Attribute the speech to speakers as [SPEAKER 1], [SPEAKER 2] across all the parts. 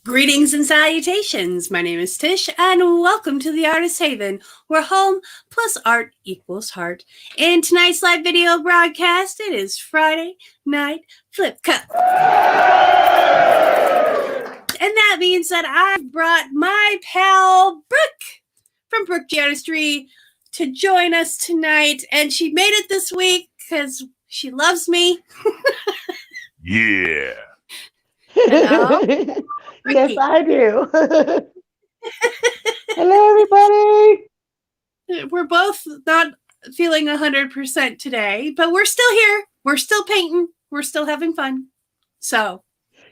[SPEAKER 1] Greetings and salutations. My name is Tish, and welcome to the Artist Haven, where home plus art equals heart. In tonight's live video broadcast, it is Friday Night Flip Cup. And that means that I've brought my pal Brooke from Brooke the Artistry to join us tonight, and she made it this week because she loves me.
[SPEAKER 2] Yeah.
[SPEAKER 1] Hello?
[SPEAKER 3] Yes, I do. Hello, everybody.
[SPEAKER 1] We're both not feeling 100% today, but we're still here. We're still painting. We're still having fun. So,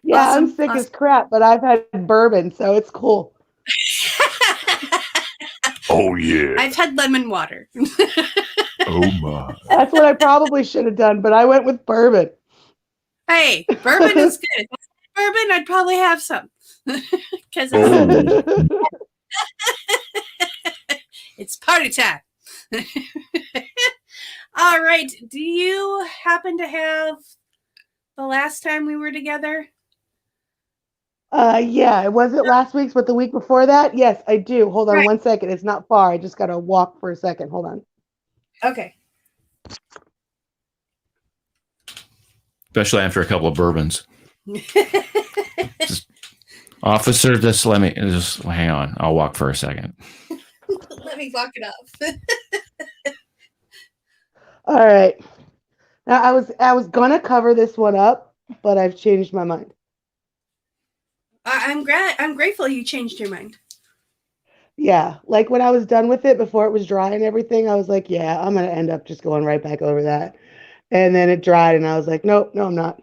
[SPEAKER 3] yeah,
[SPEAKER 1] awesome,
[SPEAKER 3] I'm sick as crap, but I've had bourbon, so it's cool.
[SPEAKER 2] Oh, yeah.
[SPEAKER 1] I've had lemon water.
[SPEAKER 2] Oh, my.
[SPEAKER 3] That's what I probably should have done, but I went with bourbon.
[SPEAKER 1] Hey, bourbon is good. If I had bourbon, I'd probably have some. Because it's party time. All right. Do you happen to have the last time we were together?
[SPEAKER 3] Yeah, it wasn't last week's, but the week before that. Yes, I do. Hold on 1 second. It's not far. I just got to walk for a second. Hold on.
[SPEAKER 1] Okay.
[SPEAKER 4] Especially after a couple of bourbons. Officer, just let me hang on. I'll walk for a second.
[SPEAKER 1] Let me walk it up.
[SPEAKER 3] All right. Now I was gonna cover this one up, but I've changed my mind.
[SPEAKER 1] I'm grateful you changed your mind.
[SPEAKER 3] Yeah, like when I was done with it before it was dry and everything, I was like, yeah, I'm gonna end up just going right back over that. And then it dried, and I was like, nope, no, I'm not.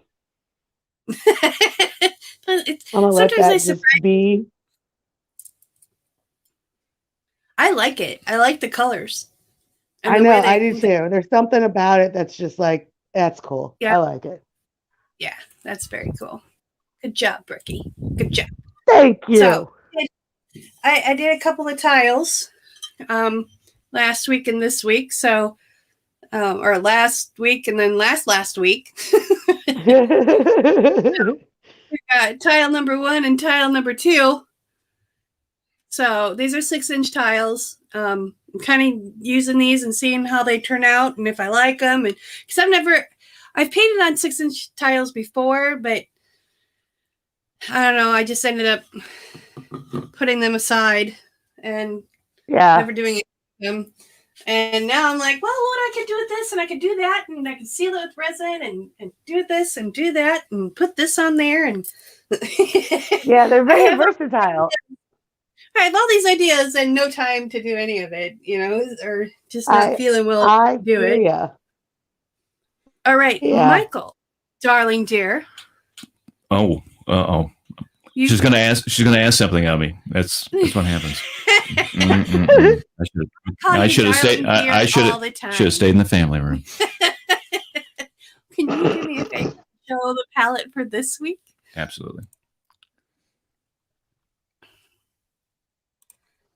[SPEAKER 3] I'm gonna let that just be.
[SPEAKER 1] I like it. I like the colors.
[SPEAKER 3] I know, I do too. There's something about it that's just like, that's cool. Yeah. I like it.
[SPEAKER 1] Yeah, that's very cool. Good job, Brookie. Good job.
[SPEAKER 3] Thank you.
[SPEAKER 1] So, I did a couple of tiles last week and this week. So, or last week and then last week. We got tile number 1 and tile number 2. So these are 6-inch tiles. I'm kind of using these and seeing how they turn out and if I like them. And because I've painted on 6-inch tiles before, but I don't know. I just ended up putting them aside and never doing it with them. And now I'm like, well, what I could do with this, and I could do that, and I can seal it with resin, and do this, and do that, and put this on there, and
[SPEAKER 3] yeah, they're very versatile.
[SPEAKER 1] I have all these ideas and no time to do any of it, or just not feeling willing to do it.
[SPEAKER 3] Yeah.
[SPEAKER 1] All right, Michael, darling dear.
[SPEAKER 4] Oh, she's gonna ask something of me. That's what happens. I should have stayed. I should have stayed in the family room.
[SPEAKER 1] Can you do me a favor? Show the palette for this week.
[SPEAKER 4] Absolutely.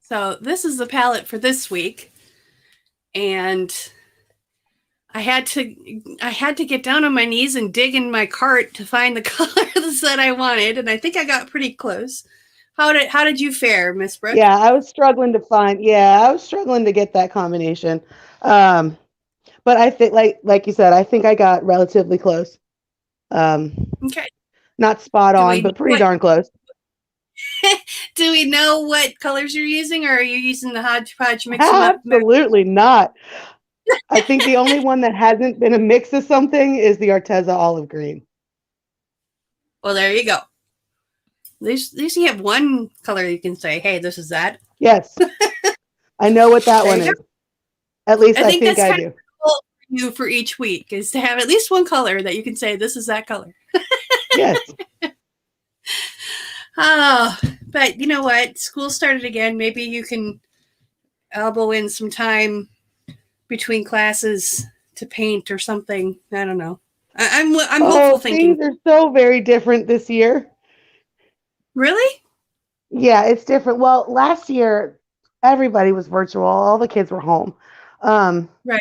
[SPEAKER 1] So this is the palette for this week, and I had to get down on my knees and dig in my cart to find the colors that I wanted, and I think I got pretty close. How did you fare, Miss Brooke?
[SPEAKER 3] Yeah, I was struggling to get that combination. But I think like you said, I think I got relatively close.
[SPEAKER 1] Okay.
[SPEAKER 3] Not spot on, but pretty darn close.
[SPEAKER 1] Do we know what colors you're using, or are you using the hodgepodge mix?
[SPEAKER 3] Absolutely not. I think the only one that hasn't been a mix of something is the Arteza olive green.
[SPEAKER 1] Well, there you go. At least you have one color you can say, hey, this is that.
[SPEAKER 3] Yes. I know what that one is. At least I think I do.
[SPEAKER 1] Cool for you for each week is to have at least one color that you can say, this is that color.
[SPEAKER 3] Yes.
[SPEAKER 1] Oh, but you know what? School started again. Maybe you can elbow in some time between classes to paint or something. I don't know. I'm hopeful thinking.
[SPEAKER 3] Things are so very different this year.
[SPEAKER 1] Really?
[SPEAKER 3] Yeah, it's different. Well, last year, everybody was virtual. All the kids were home.
[SPEAKER 1] Right.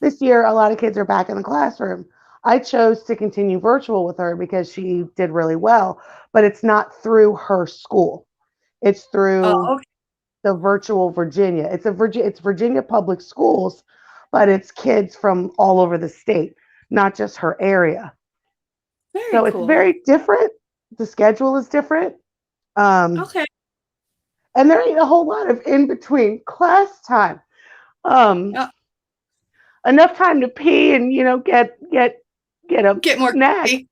[SPEAKER 3] This year, a lot of kids are back in the classroom. I chose to continue virtual with her because she did really well, but it's not through her school. It's through
[SPEAKER 1] Oh, okay.
[SPEAKER 3] the virtual Virginia. It's Virginia Public Schools, but it's kids from all over the state, not just her area.
[SPEAKER 1] Very
[SPEAKER 3] So
[SPEAKER 1] cool.
[SPEAKER 3] it's very different. The schedule is different.
[SPEAKER 1] Okay.
[SPEAKER 3] And there ain't a whole lot of in between class time.
[SPEAKER 1] Oh,
[SPEAKER 3] Enough time to pee and get a
[SPEAKER 1] get more
[SPEAKER 3] snack
[SPEAKER 1] coffee.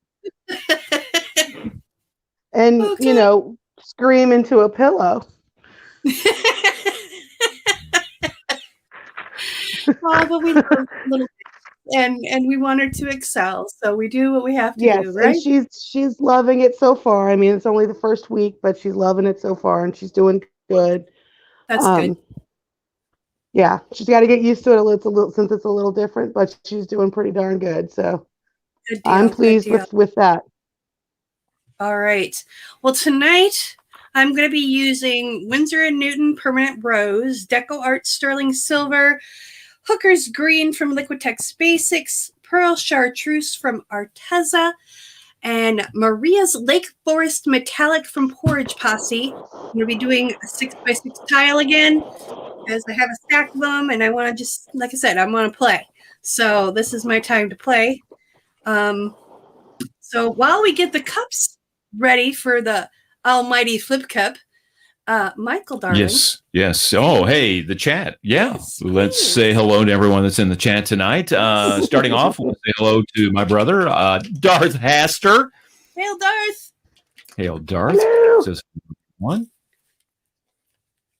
[SPEAKER 3] and
[SPEAKER 1] Okay.
[SPEAKER 3] scream into a pillow.
[SPEAKER 1] Oh, but we love her a little bit, and we want her to excel, so we do what we have to
[SPEAKER 3] Yes,
[SPEAKER 1] do,
[SPEAKER 3] and
[SPEAKER 1] right?
[SPEAKER 3] she's loving it so far. I mean, it's only the first week, but she's loving it so far, and she's doing good.
[SPEAKER 1] That's good.
[SPEAKER 3] Yeah, she's got to get used to it since it's a little different, but she's doing pretty darn good. So
[SPEAKER 1] Good deal.
[SPEAKER 3] I'm
[SPEAKER 1] Good
[SPEAKER 3] pleased
[SPEAKER 1] deal.
[SPEAKER 3] with that.
[SPEAKER 1] All right. Well, tonight I'm going to be using Winsor & Newton Permanent Rose, Deco Art Sterling Silver, Hooker's Green from Liquitex Basics, Pearl Chartreuse from Arteza, and Maria's Lake Forest Metallic from Porridge Posse. I'm going to be doing a 6x6 tile again because I have a stack of them and I want to just, like I said, I want to play. So this is my time to play. So while we get the cups ready for the almighty flip cup, Michael, darling.
[SPEAKER 4] Yes. Oh, hey, the chat. Yeah.
[SPEAKER 1] Yes,
[SPEAKER 4] Let's
[SPEAKER 1] please.
[SPEAKER 4] say hello to everyone that's in the chat tonight. Starting off, we'll say hello to my brother, Darth Hastur.
[SPEAKER 1] Hail, Darth.
[SPEAKER 4] Hail, Darth.
[SPEAKER 3] Hello.
[SPEAKER 4] Says one.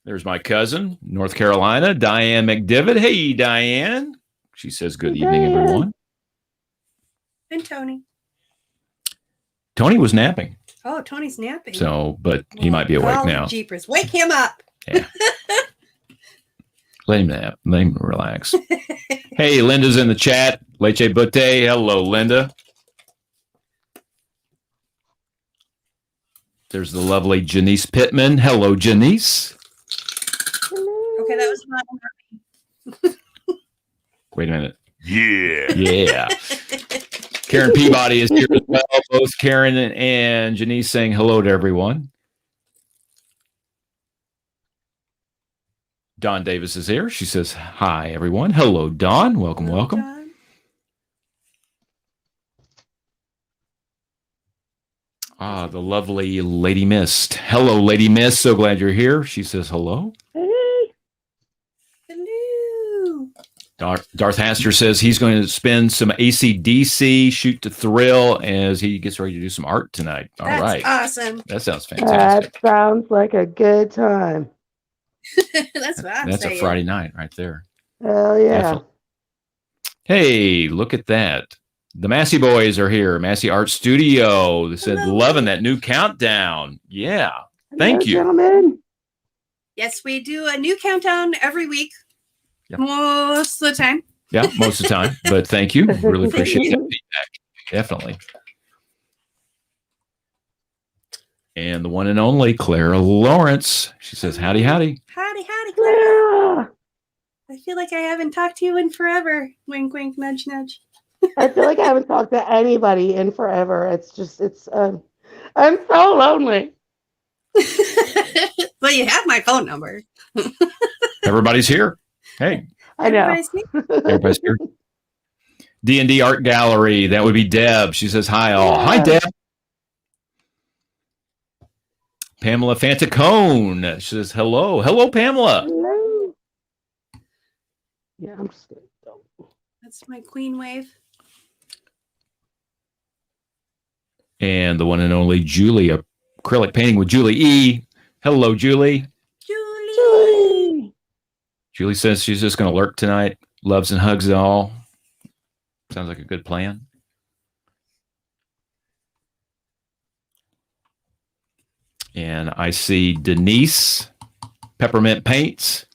[SPEAKER 4] There's my cousin, North Carolina, Diane McDivitt. Hey, Diane. She says, good evening, everyone.
[SPEAKER 1] And Tony.
[SPEAKER 4] Tony was napping.
[SPEAKER 1] Oh, Tony's napping.
[SPEAKER 4] So, but he might be awake now.
[SPEAKER 1] Jeepers. Wake him up.
[SPEAKER 4] Yeah. Let him nap. Let him relax. Hey, Linda's in the chat. Leche Butte. Hello, Linda. There's the lovely Janice Pittman. Hello, Janice.
[SPEAKER 1] Okay, that was not.
[SPEAKER 4] Wait a minute.
[SPEAKER 2] Yeah.
[SPEAKER 4] Karen Peabody is here as well. Both Karen and Janice saying hello to everyone. Dawn Davis is here. She says, hi, everyone. Hello, Dawn. Welcome.
[SPEAKER 1] Don.
[SPEAKER 4] Ah, the lovely Lady Mist. Hello, Lady Mist. So glad you're here. She says hello.
[SPEAKER 3] Hey.
[SPEAKER 1] Hello.
[SPEAKER 4] Darth Hastur says he's going to spend some AC/DC, Shoot to Thrill, as he gets ready to do some art tonight. All right.
[SPEAKER 1] That's awesome.
[SPEAKER 4] That sounds fantastic.
[SPEAKER 3] That sounds like a good time.
[SPEAKER 1] That's what I'm
[SPEAKER 4] That's
[SPEAKER 1] saying.
[SPEAKER 4] a Friday night right there.
[SPEAKER 3] Hell yeah.
[SPEAKER 4] Definitely. Hey, look at that. The Massey boys are here. Massey Art Studio. They said,
[SPEAKER 1] Hello.
[SPEAKER 4] loving that new countdown. Yeah. Thank you.
[SPEAKER 3] Gentlemen.
[SPEAKER 1] Yes, we do a new countdown every week.
[SPEAKER 4] Yep.
[SPEAKER 1] Most of the time.
[SPEAKER 4] Yeah, most of the time. But thank you. Really appreciate that feedback. Definitely. And the one and only Clara Lawrence. She says, howdy, howdy.
[SPEAKER 1] Howdy, Clara.
[SPEAKER 3] Yeah.
[SPEAKER 1] I feel like I haven't talked to you in forever. Wink, wink, nudge, nudge.
[SPEAKER 3] I feel like I haven't talked to anybody in forever. I'm so lonely.
[SPEAKER 1] Well, you have my phone number.
[SPEAKER 4] Everybody's here. Hey,
[SPEAKER 3] I know.
[SPEAKER 1] Everybody's here.
[SPEAKER 4] everybody's here. D&D Art Gallery. That would be Deb. She says, hi, all.
[SPEAKER 3] Yeah.
[SPEAKER 4] Hi, Deb. Pamela Fantacone. She says, hello. Hello, Pamela.
[SPEAKER 3] Hello. Yeah, I'm just
[SPEAKER 1] That's my queen wave.
[SPEAKER 4] And the one and only Julie, acrylic painting with Julie E. Hello, Julie.
[SPEAKER 1] Julie.
[SPEAKER 4] Julie says she's just going to lurk tonight. Loves and hugs it all. Sounds like a good plan. And I see Denise, Peppermint Paints.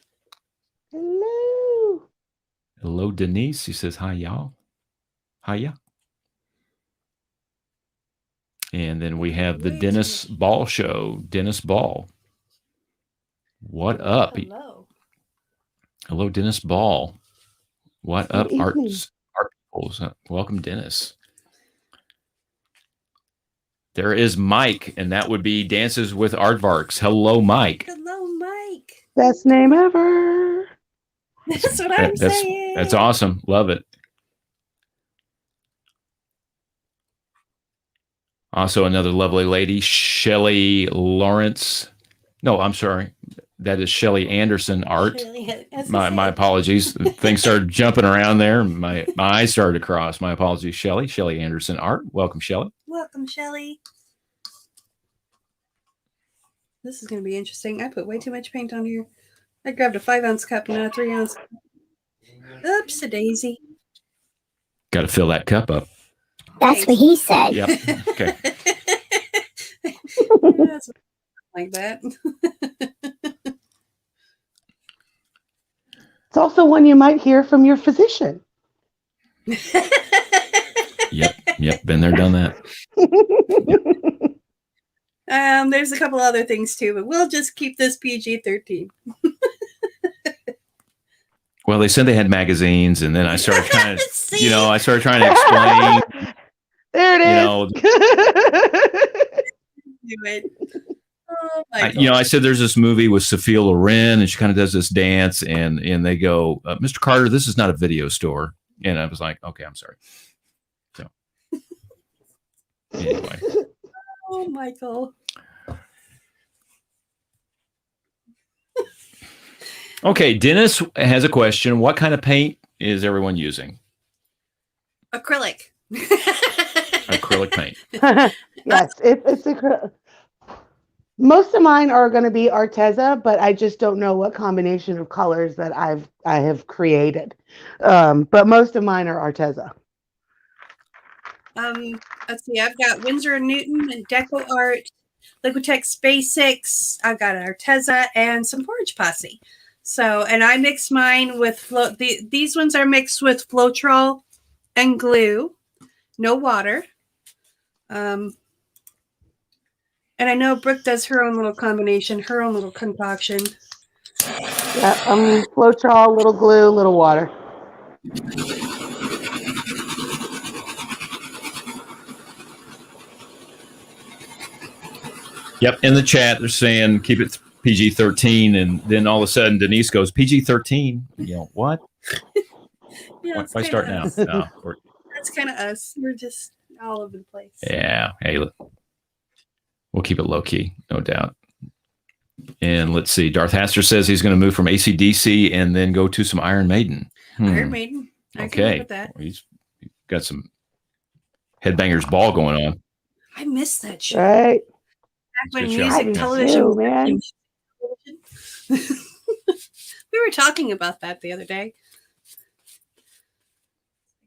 [SPEAKER 3] Hello.
[SPEAKER 4] Hello, Denise. She says, hi, y'all. Hiya. And then we have the Dennis Ball Show. Dennis Ball. What up?
[SPEAKER 1] Hello.
[SPEAKER 4] Hello, Dennis Ball. What up,
[SPEAKER 3] Good
[SPEAKER 4] art
[SPEAKER 3] evening.
[SPEAKER 4] peoples? Welcome, Dennis. There is Mike, and that would be Dances with Aardvarks. Hello, Mike.
[SPEAKER 1] Hello, Mike.
[SPEAKER 3] Best name ever.
[SPEAKER 1] That's what I'm saying.
[SPEAKER 4] That's awesome. Love it. Also, another lovely lady, Shelly Lawrence. No, I'm sorry. That is Shelly Anderson Art. My apologies. Things started jumping around there. My eyes started to cross. My apologies, Shelly. Shelly Anderson Art. Welcome, Shelly.
[SPEAKER 1] Welcome, Shelly. This is going to be interesting. I put way too much paint on here. I grabbed a 5-ounce cup, not a 3-ounce. Oops, a daisy.
[SPEAKER 4] Got to fill that cup up.
[SPEAKER 5] That's what he said.
[SPEAKER 4] Yep. Okay.
[SPEAKER 1] That's like that.
[SPEAKER 3] It's also one you might hear from your physician.
[SPEAKER 4] Yep. Been there, done that.
[SPEAKER 1] There's a couple other things too, but we'll just keep this PG-13.
[SPEAKER 4] Well, they said they had magazines, and then I started trying to, I started trying to explain.
[SPEAKER 3] There it is.
[SPEAKER 1] Do it. Oh my God.
[SPEAKER 4] I said there's this movie with Sophia Loren, and she kind of does this dance, and they go, Mr. Carter, this is not a video store. And I was like, okay, I'm sorry. So anyway.
[SPEAKER 1] Oh, Michael.
[SPEAKER 4] Okay, Dennis has a question. What kind of paint is everyone using?
[SPEAKER 1] Acrylic.
[SPEAKER 4] Acrylic paint.
[SPEAKER 3] Yes, it's acrylic. Most of mine are going to be Arteza, but I just don't know what combination of colors that I have created. But most of mine are Arteza.
[SPEAKER 1] Let's see. I've got Winsor & Newton and Deco Art, Liquitex Basics. I've got Arteza and some Forage Posse. So, and I mix mine with these ones are mixed with Floetrol and glue, no water. And I know Brooke does her own little combination, her own little concoction.
[SPEAKER 3] Yeah, Floetrol, little glue, little water.
[SPEAKER 4] Yep, in the chat they're saying keep it PG-13, and then all of a sudden Denise goes PG-13. What?
[SPEAKER 1] Yeah,
[SPEAKER 4] Why start now? No,
[SPEAKER 1] that's kind of us. We're just all over the place.
[SPEAKER 4] yeah. Hey, we'll keep it low key, no doubt. And let's see. Darth Hastur says he's going to move from AC/DC and then go to some Iron Maiden.
[SPEAKER 1] Iron Maiden. I can live with that.
[SPEAKER 4] He's got some Headbangers Ball going on.
[SPEAKER 1] I miss that show.
[SPEAKER 3] Right.
[SPEAKER 1] Back when
[SPEAKER 4] Good show.
[SPEAKER 1] music television
[SPEAKER 3] Too,
[SPEAKER 1] was
[SPEAKER 3] man.
[SPEAKER 1] We were talking about that the other day.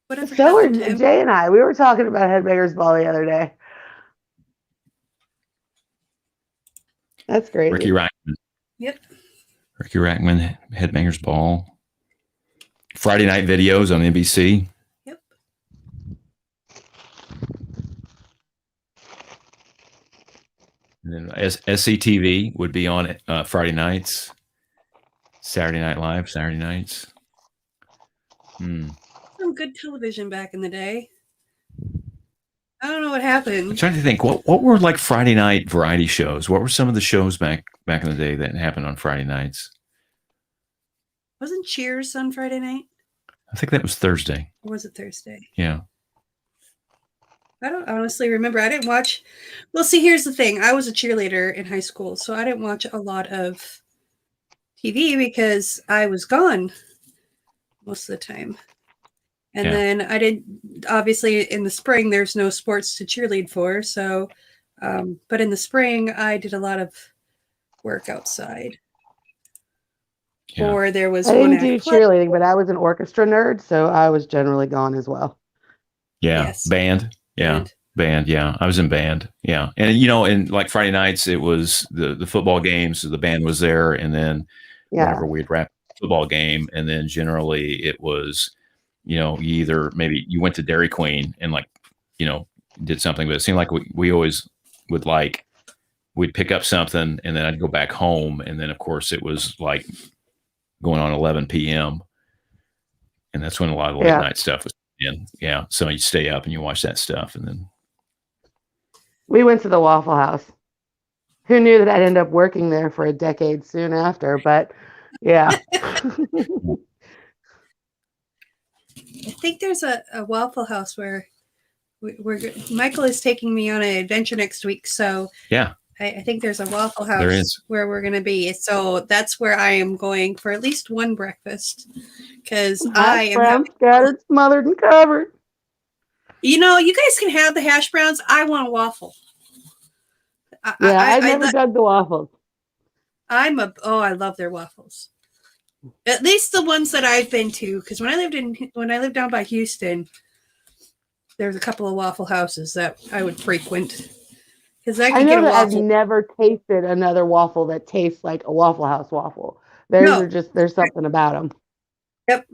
[SPEAKER 1] Whatever
[SPEAKER 3] So were
[SPEAKER 1] happened to him?
[SPEAKER 3] Jay and I. We were talking about Headbangers Ball the other day. That's great.
[SPEAKER 4] Ricky Rackman.
[SPEAKER 1] Yep.
[SPEAKER 4] Ricky Rackman, Headbangers Ball. Friday night videos on NBC.
[SPEAKER 1] Yep.
[SPEAKER 4] And then SCTV would be on Friday nights. Saturday Night Live, Saturday nights.
[SPEAKER 1] Some good television back in the day. I don't know what happened.
[SPEAKER 4] I'm trying to think, what were like Friday night variety shows? What were some of the shows back in the day that happened on Friday nights?
[SPEAKER 1] Wasn't Cheers on Friday night?
[SPEAKER 4] I think that was Thursday.
[SPEAKER 1] Or was it Thursday?
[SPEAKER 4] Yeah.
[SPEAKER 1] I don't honestly remember. I didn't watch. Well, see, here's the thing. I was a cheerleader in high school, so I didn't watch a lot of TV because I was gone most of the time. And then I didn't, obviously in the spring, there's no sports to cheerlead for. So, but in the spring, I did a lot of work outside.
[SPEAKER 4] Yeah.
[SPEAKER 1] Or there was
[SPEAKER 3] I
[SPEAKER 1] one
[SPEAKER 3] didn't do
[SPEAKER 1] act-
[SPEAKER 3] cheerleading, but I was an orchestra nerd, so I was generally gone as well.
[SPEAKER 4] Yeah.
[SPEAKER 1] Yes.
[SPEAKER 4] Band. Yeah. Band. Yeah. I was in band. Yeah. And, in like Friday nights, it was the football games. So the band was there. And then whenever we'd wrap the football game, and then generally it was, you either maybe you went to Dairy Queen and did something, but it seemed like we always would we'd pick up something and then I'd go back home. And then of course it was like going on 11 PM. And that's when a lot of the late night stuff was in. Yeah. So you stay up and you watch that stuff and then.
[SPEAKER 3] We went to the Waffle House. Who knew that I'd end up working there for a decade soon after? But yeah.
[SPEAKER 1] I think there's a Waffle House where Michael is taking me on an adventure next week. So
[SPEAKER 4] Yeah.
[SPEAKER 1] I think there's a Waffle
[SPEAKER 4] There
[SPEAKER 1] House
[SPEAKER 4] is.
[SPEAKER 1] where we're going to be. So that's where I am going for at least one breakfast. Because I am
[SPEAKER 3] brown, scattered, smothered, and covered.
[SPEAKER 1] You guys can have the hash browns. I want a waffle.
[SPEAKER 3] I never dug the waffles.
[SPEAKER 1] I love their waffles. At least the ones that I've been to, because when I lived down by Houston, there's a couple of Waffle Houses that I would frequent. Because I know that
[SPEAKER 3] I've never tasted another waffle that tastes like a Waffle House waffle. There's something about them.
[SPEAKER 1] Yep.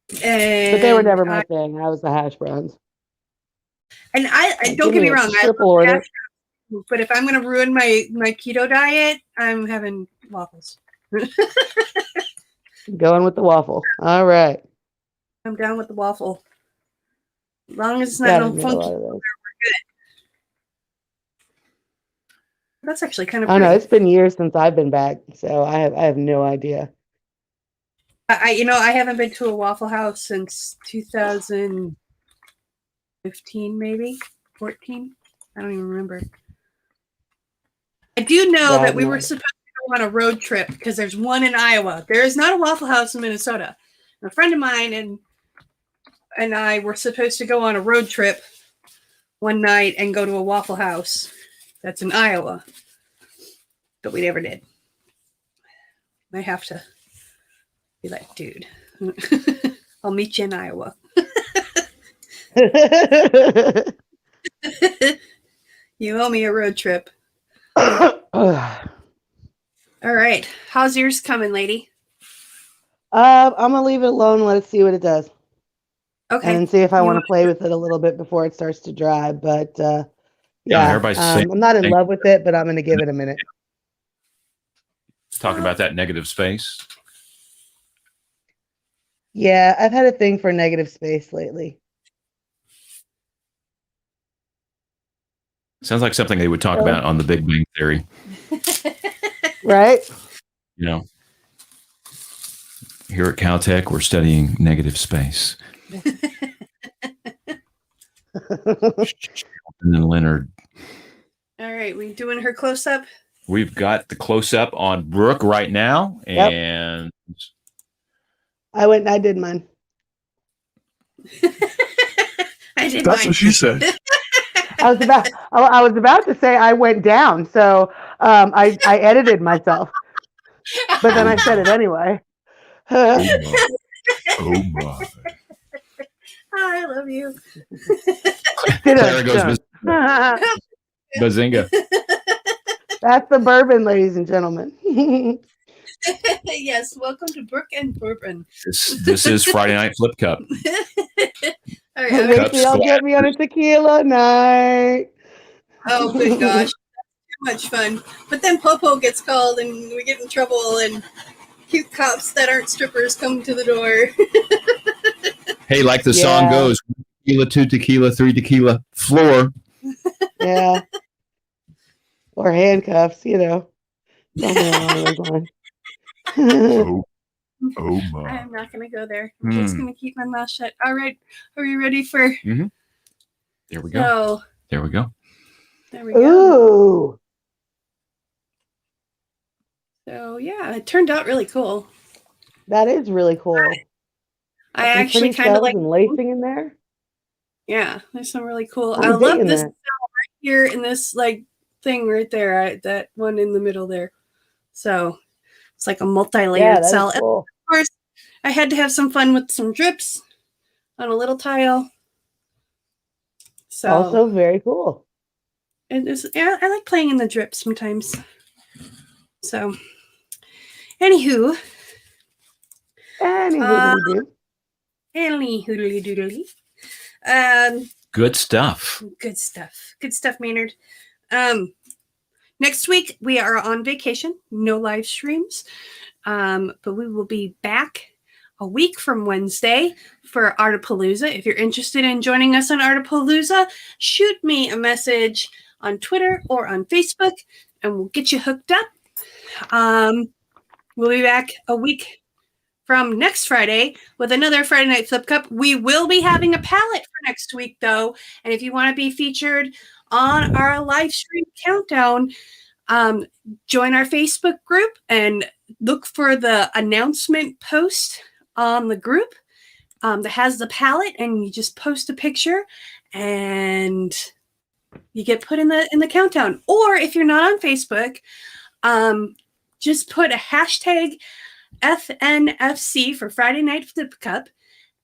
[SPEAKER 3] But they were never my thing. I was the hash browns.
[SPEAKER 1] And I don't get me wrong, I love hash browns, but if I'm going to ruin my keto diet, I'm having waffles.
[SPEAKER 3] Going with the waffle. All right.
[SPEAKER 1] I'm down with the waffle. As long as it's not no funky, we're good. That's actually kind of.
[SPEAKER 3] I know it's been years since I've been back, so I have no idea.
[SPEAKER 1] I haven't been to a Waffle House since 2015, maybe 14. I don't even remember. I do know that we were supposed to go on a road trip because there's one in Iowa. There is not a Waffle House in Minnesota. A friend of mine and I were supposed to go on a road trip one night and go to a Waffle House that's in Iowa, but we never did. I have to be like, dude, I'll meet you in Iowa. You owe me a road trip. All right. How's yours coming, lady?
[SPEAKER 3] I'm gonna leave it alone and let it see what it does.
[SPEAKER 1] Okay.
[SPEAKER 3] And see if I want to play with it a little bit before it starts to dry. But
[SPEAKER 4] everybody's saying
[SPEAKER 3] I'm not in love with it, but I'm gonna give it a minute.
[SPEAKER 4] Talking about that negative space.
[SPEAKER 3] Yeah, I've had a thing for negative space lately.
[SPEAKER 4] Sounds like something they would talk about on The Big Bang Theory.
[SPEAKER 3] Right?
[SPEAKER 4] Here at Caltech, we're studying negative space. And then Leonard.
[SPEAKER 1] All right, we doing her close up?
[SPEAKER 4] We've got the close up on Brooke right now, and
[SPEAKER 3] I did mine.
[SPEAKER 2] That's what she said.
[SPEAKER 3] I was about to say I went down, so I edited myself, but then I said it anyway.
[SPEAKER 2] Oh my.
[SPEAKER 1] I love you.
[SPEAKER 4] Clara goes bazinga.
[SPEAKER 3] That's the bourbon, ladies and gentlemen.
[SPEAKER 1] Yes, welcome to Brooke and Bourbon.
[SPEAKER 4] This is Friday Night Flip Cup.
[SPEAKER 1] All right,
[SPEAKER 3] Maybe y'all get me on a tequila night.
[SPEAKER 1] Oh, good gosh. Too much fun. But then Popo gets called and we get in trouble and cute cops that aren't strippers come to the door.
[SPEAKER 4] Hey, like the song goes, 1 tequila, 2 tequila, 3 tequila, floor.
[SPEAKER 3] Yeah. Or handcuffs, something along those lines.
[SPEAKER 2] Oh my.
[SPEAKER 1] I'm not going to go there. I'm just going to keep my mouth shut. All right. Are you ready for...
[SPEAKER 4] Mm-hmm. There we go. There we go.
[SPEAKER 1] There we go.
[SPEAKER 3] Ooh.
[SPEAKER 1] So, yeah, it turned out really cool.
[SPEAKER 3] That is really cool.
[SPEAKER 1] I actually kind of like...
[SPEAKER 3] and lacing in there.
[SPEAKER 1] Yeah, there's some really cool... I love this cell right here in this, thing right there. That one in the middle there. So... It's like a multi-layered cell.
[SPEAKER 3] Cool.
[SPEAKER 1] Of course, I had to have some fun with some drips on a little tile. So
[SPEAKER 3] also very cool.
[SPEAKER 1] I like playing in the drips sometimes. So, anywho. Doodly.
[SPEAKER 4] Good stuff.
[SPEAKER 1] Good stuff, Maynard. Next week, we are on vacation, no live streams, but we will be back a week from Wednesday for Artapalooza. If you're interested in joining us on Artapalooza, shoot me a message on Twitter or on Facebook, and we'll get you hooked up. We'll be back a week from next Friday with another Friday Night Flip Cup. We will be having a palette for next week, though. And if you want to be featured on our live stream countdown, join our Facebook group and look for the announcement post on the group that has the palette, and you just post a picture and you get put in the countdown. Or if you're not on Facebook, just put a hashtag FNFC for Friday Night Flip Cup,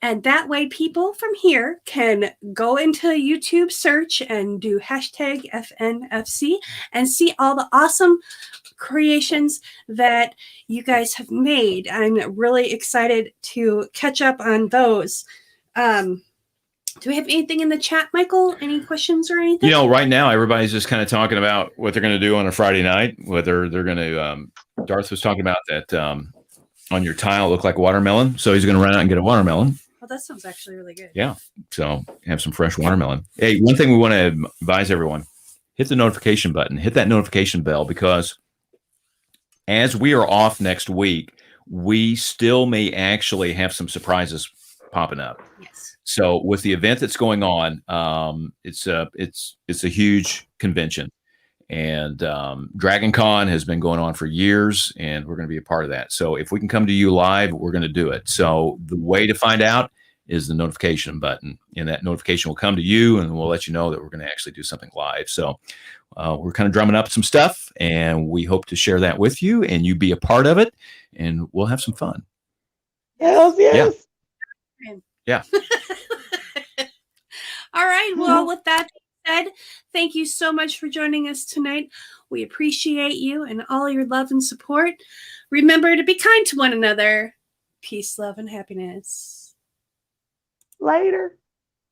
[SPEAKER 1] and that way people from here can go into YouTube search and do hashtag FNFC and see all the awesome creations that you guys have made. I'm really excited to catch up on those. Do we have anything in the chat, Michael? Any questions or anything?
[SPEAKER 4] Right now everybody's just kind of talking about what they're going to do on a Friday night, whether they're going to Darth was talking about that on your tile look like watermelon, so he's going to run out and get a watermelon.
[SPEAKER 1] Well, that sounds actually really good.
[SPEAKER 4] Yeah, so have some fresh watermelon. Hey, one thing we want to advise everyone: hit the notification button, hit that notification bell, because as we are off next week, we still may actually have some surprises popping up.
[SPEAKER 1] Yes.
[SPEAKER 4] So with the event that's going on, it's a huge convention. And Dragon Con has been going on for years, and we're going to be a part of that. So if we can come to you live, we're going to do it. So the way to find out is the notification button, and that notification will come to you, and we'll let you know that we're going to actually do something live. So we're kind of drumming up some stuff, and we hope to share that with you, and you be a part of it, and we'll have some fun.
[SPEAKER 3] Hells yes.
[SPEAKER 4] Yeah.
[SPEAKER 1] All right. Well, with that said, thank you so much for joining us tonight. We appreciate you and all your love and support. Remember to be kind to one another. Peace, love, and happiness.
[SPEAKER 3] Later.